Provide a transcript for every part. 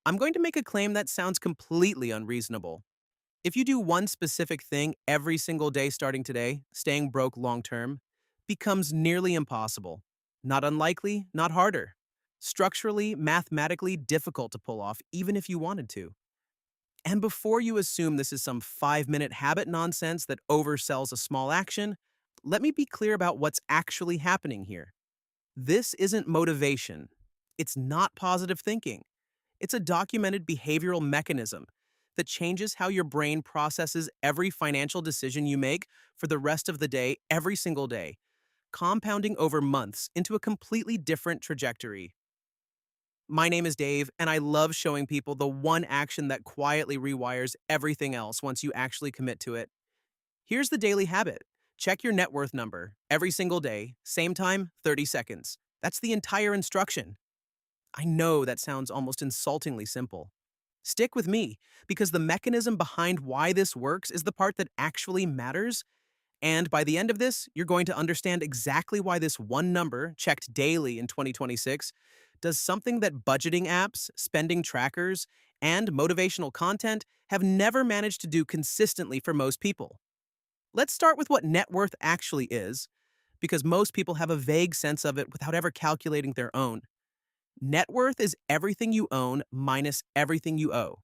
I'm going to make a claim that sounds completely unreasonable. If you do one specific thing every single day starting today, staying broke long term becomes nearly impossible. Not unlikely, not harder. Structurally, mathematically difficult to pull off, even if you wanted to. And before you assume this is some 5 minute habit nonsense that oversells a small action, let me be clear about what's actually happening here. This isn't motivation. It's not positive thinking. It's a documented behavioral mechanism that changes how your brain processes every financial decision you make for the rest of the day, every single day, compounding over months into a completely different trajectory. My name is Dave, and I love showing people the one action that quietly rewires everything else once you actually commit to it. Here's the daily habit: check your net worth number every single day, same time, 30 seconds. That's the entire instruction. I know that sounds almost insultingly simple. Stick with me, because the mechanism behind why this works is the part that actually matters. And by the end of this, you're going to understand exactly why this one number, checked daily in 2026, does something that budgeting apps, spending trackers, and motivational content have never managed to do consistently for most people. Let's start with what net worth actually is, because most people have a vague sense of it without ever calculating their own. Net worth is everything you own minus everything you owe.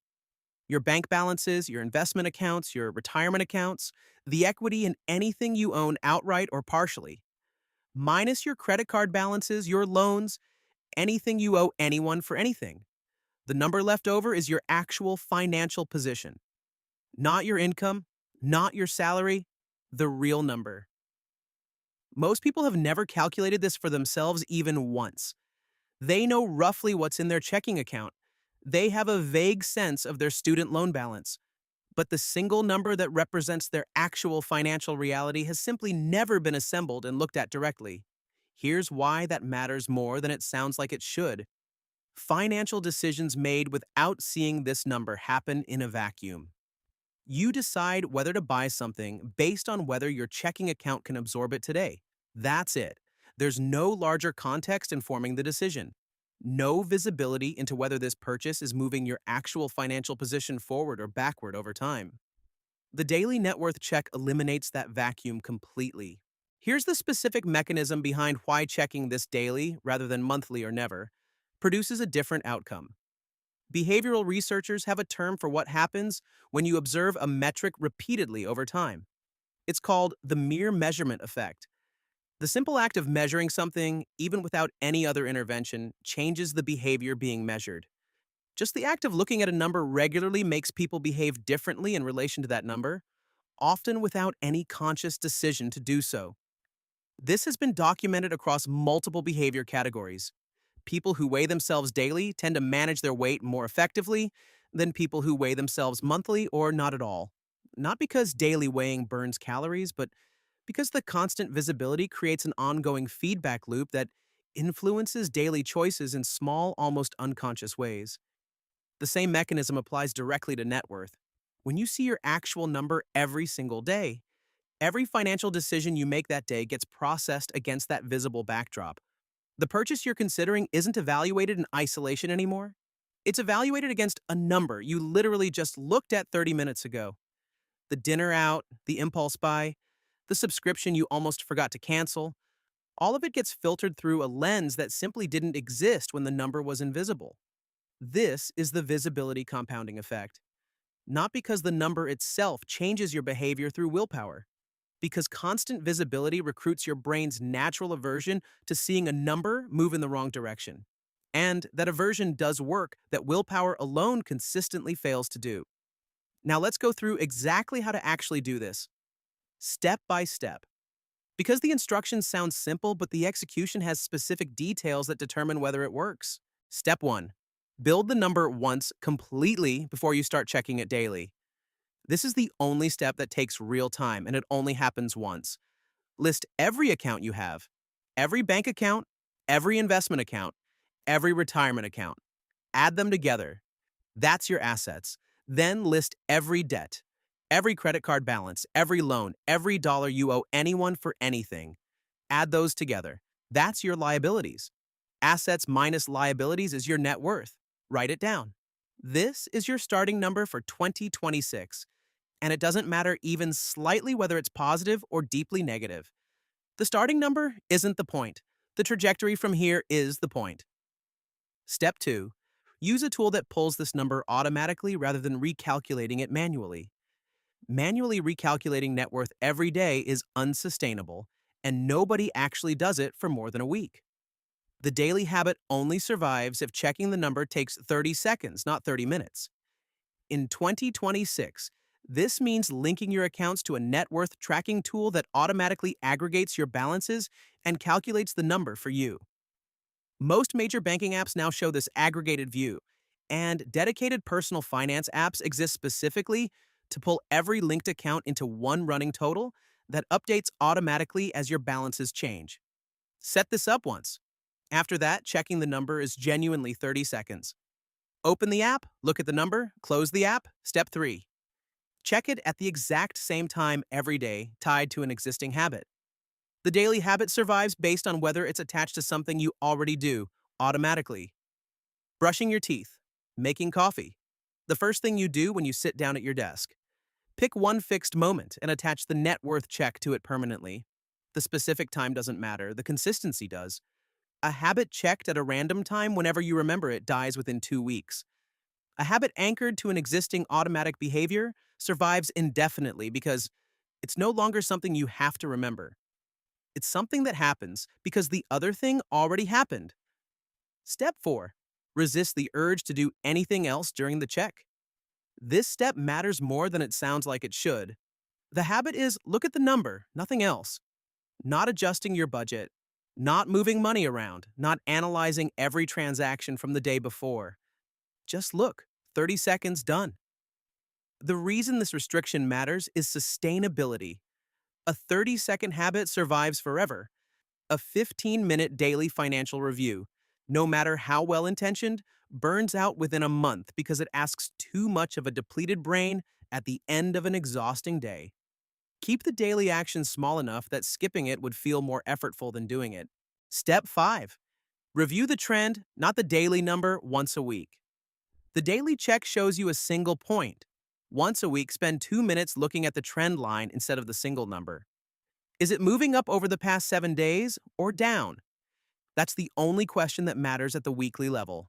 Your bank balances, your investment accounts, your retirement accounts, the equity in anything you own outright or partially, minus your credit card balances, your loans, anything you owe anyone for anything. The number left over is your actual financial position, not your income, not your salary, the real number. Most people have never calculated this for themselves even once. They know roughly what's in their checking account. They have a vague sense of their student loan balance. But the single number that represents their actual financial reality has simply never been assembled and looked at directly. Here's why that matters more than it sounds like it should. Financial decisions made without seeing this number happen in a vacuum. You decide whether to buy something based on whether your checking account can absorb it today. That's it. There's no larger context informing the decision. No visibility into whether this purchase is moving your actual financial position forward or backward over time. The daily net worth check eliminates that vacuum completely. Here's the specific mechanism behind why checking this daily, rather than monthly or never, produces a different outcome. Behavioral researchers have a term for what happens when you observe a metric repeatedly over time. It's called the mere measurement effect. The simple act of measuring something, even without any other intervention, changes the behavior being measured. Just the act of looking at a number regularly makes people behave differently in relation to that number, often without any conscious decision to do so. This has been documented across multiple behavior categories. People who weigh themselves daily tend to manage their weight more effectively than people who weigh themselves monthly or not at all. Not because daily weighing burns calories, but because the constant visibility creates an ongoing feedback loop that influences daily choices in small, almost unconscious ways. The same mechanism applies directly to net worth. When you see your actual number every single day, every financial decision you make that day gets processed against that visible backdrop. The purchase you're considering isn't evaluated in isolation anymore. It's evaluated against a number you literally just looked at 30 minutes ago. The dinner out, the impulse buy, the subscription you almost forgot to cancel, all of it gets filtered through a lens that simply didn't exist when the number was invisible. This is the visibility compounding effect. Not because the number itself changes your behavior through willpower, because constant visibility recruits your brain's natural aversion to seeing a number move in the wrong direction. And that aversion does work that willpower alone consistently fails to do. Now let's go through exactly how to actually do this, step by step. Because the instructions sound simple, but the execution has specific details that determine whether it works. Step 1. Build the number once completely before you start checking it daily. This is the only step that takes real time, and it only happens once. List every account you have, every bank account, every investment account, every retirement account. Add them together. That's your assets. Then list every debt, every credit card balance, every loan, every dollar you owe anyone for anything. Add those together. That's your liabilities. Assets minus liabilities is your net worth. Write it down. This is your starting number for 2026, and it doesn't matter even slightly whether it's positive or deeply negative. The starting number isn't the point. The trajectory from here is the point. Step 2. Use a tool that pulls this number automatically rather than recalculating it manually. Manually recalculating net worth every day is unsustainable, and nobody actually does it for more than a week. The daily habit only survives if checking the number takes 30 seconds, not 30 minutes. In 2026, this means linking your accounts to a net worth tracking tool that automatically aggregates your balances and calculates the number for you. Most major banking apps now show this aggregated view, and dedicated personal finance apps exist specifically to pull every linked account into one running total that updates automatically as your balances change. Set this up once. After that, checking the number is genuinely 30 seconds. Open the app, look at the number, close the app. Step 3. Check it at the exact same time every day, tied to an existing habit. The daily habit survives based on whether it's attached to something you already do, automatically. Brushing your teeth, making coffee. The first thing you do when you sit down at your desk. Pick one fixed moment and attach the net worth check to it permanently. The specific time doesn't matter, the consistency does. A habit checked at a random time whenever you remember it dies within 2 weeks. A habit anchored to an existing automatic behavior survives indefinitely because it's no longer something you have to remember. It's something that happens because the other thing already happened. Step 4. Resist the urge to do anything else during the check. This step matters more than it sounds like it should. The habit is look at the number, nothing else. Not adjusting your budget, not moving money around, not analyzing every transaction from the day before. Just look, 30 seconds done. The reason this restriction matters is sustainability. A 30-second habit survives forever. A 15-minute daily financial review, no matter how well-intentioned, burns out within a month because it asks too much of a depleted brain at the end of an exhausting day. Keep the daily action small enough that skipping it would feel more effortful than doing it. Step 5. Review the trend, not the daily number, once a week. The daily check shows you a single point. Once a week, spend 2 minutes looking at the trend line instead of the single number. Is it moving up over the past 7 days or down? That's the only question that matters at the weekly level.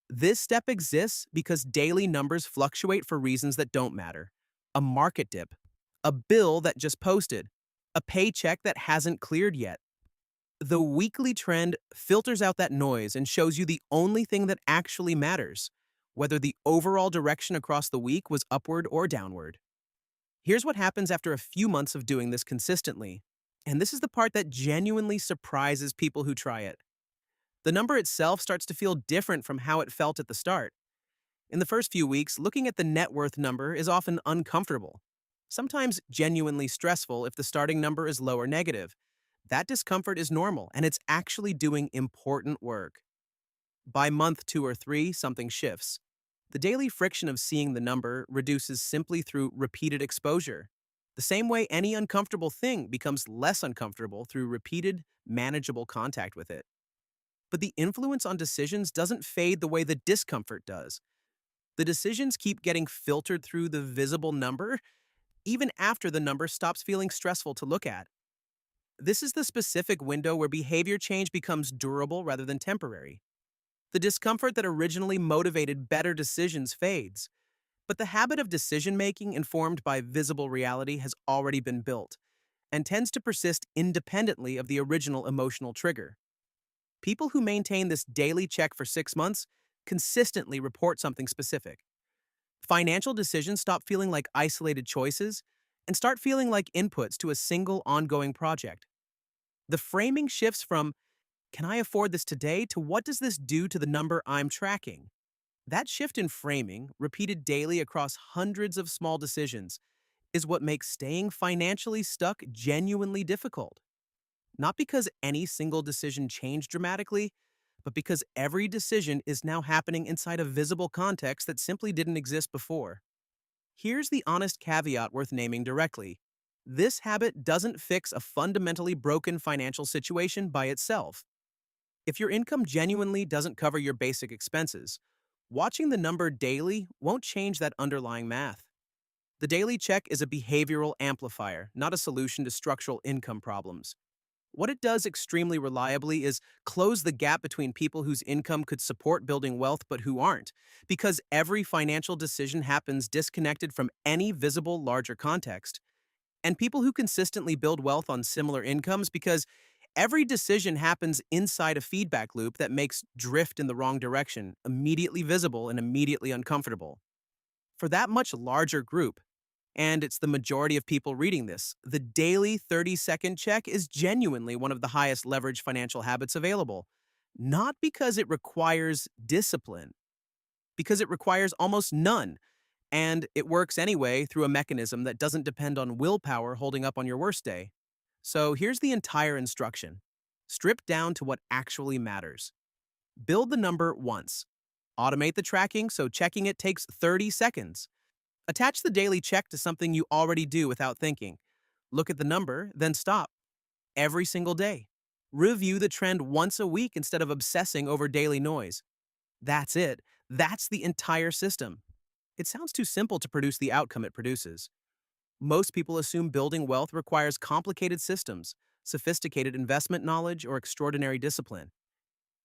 This step exists because daily numbers fluctuate for reasons that don't matter. A market dip, a bill that just posted, a paycheck that hasn't cleared yet. The weekly trend filters out that noise and shows you the only thing that actually matters, whether the overall direction across the week was upward or downward. Here's what happens after a few months of doing this consistently, and this is the part that genuinely surprises people who try it. The number itself starts to feel different from how it felt at the start. In the first few weeks, looking at the net worth number is often uncomfortable, sometimes genuinely stressful if the starting number is low or negative. That discomfort is normal, and it's actually doing important work. By month 2 or 3, something shifts. The daily friction of seeing the number reduces simply through repeated exposure. The same way any uncomfortable thing becomes less uncomfortable through repeated, manageable contact with it. But the influence on decisions doesn't fade the way the discomfort does. The decisions keep getting filtered through the visible number, even after the number stops feeling stressful to look at. This is the specific window where behavior change becomes durable rather than temporary. The discomfort that originally motivated better decisions fades, but the habit of decision-making informed by visible reality has already been built and tends to persist independently of the original emotional trigger. People who maintain this daily check for 6 months consistently report something specific. Financial decisions stop feeling like isolated choices and start feeling like inputs to a single ongoing project. The framing shifts from, can I afford this today, to what does this do to the number I'm tracking? That shift in framing, repeated daily across hundreds of small decisions, is what makes staying financially stuck genuinely difficult. Not because any single decision changed dramatically, but because every decision is now happening inside a visible context that simply didn't exist before. Here's the honest caveat worth naming directly. This habit doesn't fix a fundamentally broken financial situation by itself. If your income genuinely doesn't cover your basic expenses, Watching the number daily won't change that underlying math. The daily check is a behavioral amplifier, not a solution to structural income problems. What it does extremely reliably is close the gap between people whose income could support building wealth but who aren't, because every financial decision happens disconnected from any visible larger context. And people who consistently build wealth on similar incomes because every decision happens inside a feedback loop that makes drift in the wrong direction immediately visible and immediately uncomfortable. For that much larger group, and it's the majority of people reading this, the daily 30-second check is genuinely one of the highest leverage financial habits available. Not because it requires discipline, because it requires almost none, and it works anyway through a mechanism that doesn't depend on willpower holding up on your worst day. So here's the entire instruction. Strip down to what actually matters. Build the number once. Automate the tracking so checking it takes 30 seconds. Attach the daily check to something you already do without thinking. Look at the number, then stop. Every single day. Review the trend once a week instead of obsessing over daily noise. That's it. That's the entire system. It sounds too simple to produce the outcome it produces. Most people assume building wealth requires complicated systems, sophisticated investment knowledge, or extraordinary discipline.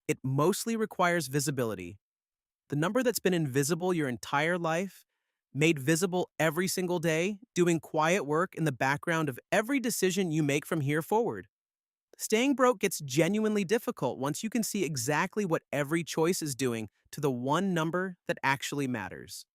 It mostly requires visibility. The number that's been invisible your entire life, made visible every single day, doing quiet work in the background of every decision you make from here forward. Staying broke gets genuinely difficult once you can see exactly what every choice is doing to the one number that actually matters.